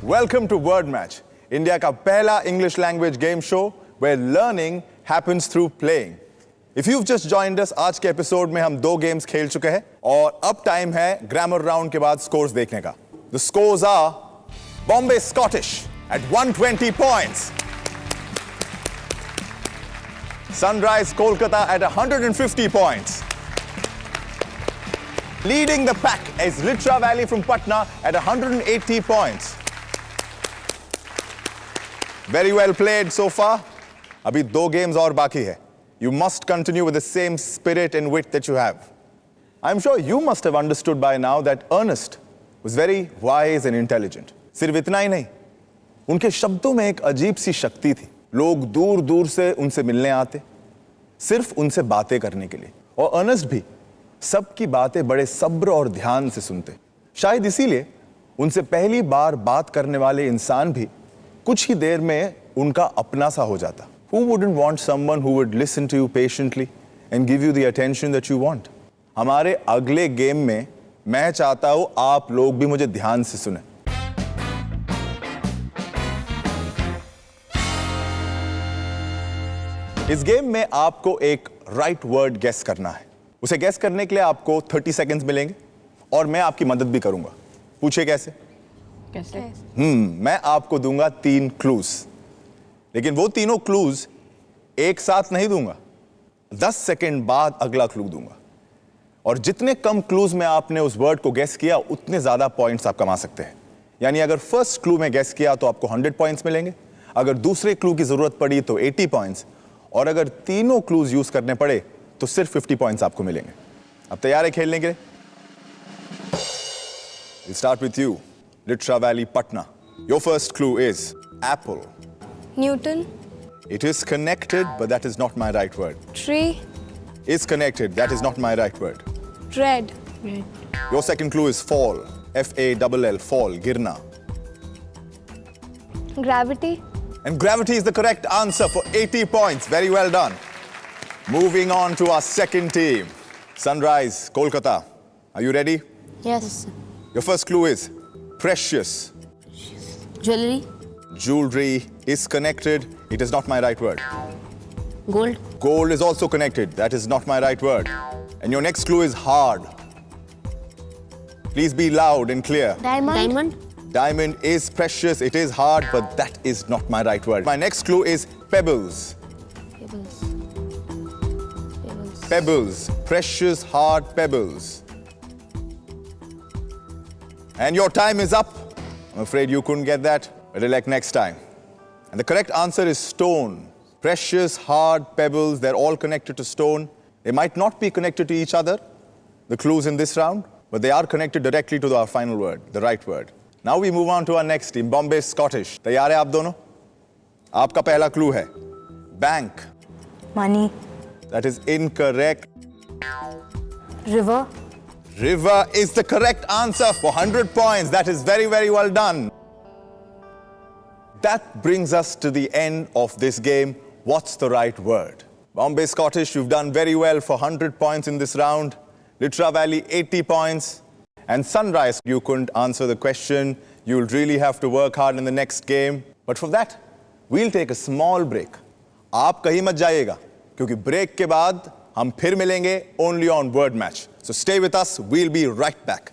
Welcome to Word Match, India का पहला English language game show where learning happens through playing. If you've just joined us, आज के episode में हम 2 games खेल चुके हैं और अब टाइम है ग्रामर राउंड के बाद स्कोर्स देखने का. The scores are Bombay Scottish at 120 points. Sunrise Kolkata at 150 points. Leading the pack is Litra Valley from Patna at 180 points. Very well played so far. Abhi 2 games और बाकी है. You must continue with the same spirit and wit that you have. I'm sure you must have understood by now that Ernest was very wise and intelligent. सिर्फ इतना ही नहीं, उनके शब्दों में एक अजीब सी शक्ति थी. लोग दूर दूर से उनसे मिलने आते, सिर्फ उनसे बातें करने के लिए. और अर्नेस्ट भी सबकी बातें बड़े सब्र और ध्यान से सुनते. शायद इसीलिए उनसे पहली बार बात करने वाले इंसान भी कुछ ही देर में उनका अपना सा हो जाता. Who wouldn't want someone who would listen to you patiently and give you the attention that you want? हमारे अगले गेम में मैं चाहता हूं आप लोग भी मुझे ध्यान से सुने. इस गेम में आपको एक राइट वर्ड गेस करना है. उसे गेस करने के लिए आपको 30 सेकंड्स मिलेंगे और मैं आपकी मदद भी करूंगा. पूछे कैसे? मैं आपको दूंगा 3 क्लूज, लेकिन वो तीनों क्लूज एक साथ नहीं दूंगा. 10 सेकंड बाद अगला क्लू दूंगा और जितने कम क्लूज में आपने उस वर्ड को गेस किया उतने ज्यादा पॉइंट्स आप कमा सकते हैं. यानी अगर फर्स्ट क्लू में गेस किया तो आपको 100 पॉइंट्स मिलेंगे, अगर दूसरे क्लू की जरूरत पड़ी तो 80 पॉइंट्स, और अगर तीनों क्लूज यूज करने पड़े तो सिर्फ 50 पॉइंट्स आपको मिलेंगे. अब तैयार है खेलने के लिए? We'll start with you, Litra Valley, Patna. Your first clue is apple. Newton. It is connected, but that is not my right word. Tree. Is connected, that is not my right word. Red. Your second clue is fall. F-A-L-L, fall, girna. Gravity. And gravity is the correct answer for 80 points. Very well done. Moving on to our second team, Sunrise, Kolkata. Are you ready? Yes. Your first clue is precious. Jewelry. Jewelry is connected. It is not my right word. Gold. Gold is also connected. That is not my right word. And your next clue is hard. Please be loud and clear. Diamond. Diamond is precious. It is hard, but that is not my right word. My next clue is pebbles. Pebbles. Precious, hard pebbles. And your time is up. I'm afraid you couldn't get that. Better luck next time. And the correct answer is stone. Precious, hard pebbles. They're all connected to stone. They might not be connected to each other, the clues in this round, but they are connected directly to our final word, the right word. Now we move on to our next team, Bombay Scottish. तैयार है आप दोनों? आपका पहला clue है bank. Money. That is incorrect. River. River is the correct answer for 100 points. That is very, very well done. That brings us to the end of this game. What's the right word? Bombay Scottish, you've done very well for 100 points in this round. Litra Valley, 80 points. And Sunrise, you couldn't answer the question. You'll really have to work hard in the next game. But for that, we'll take a small break. आप कहीं मत जाइएगा, क्योंकि break के बाद हम फिर मिलेंगे only on Word Match. So stay with us, we'll be right back.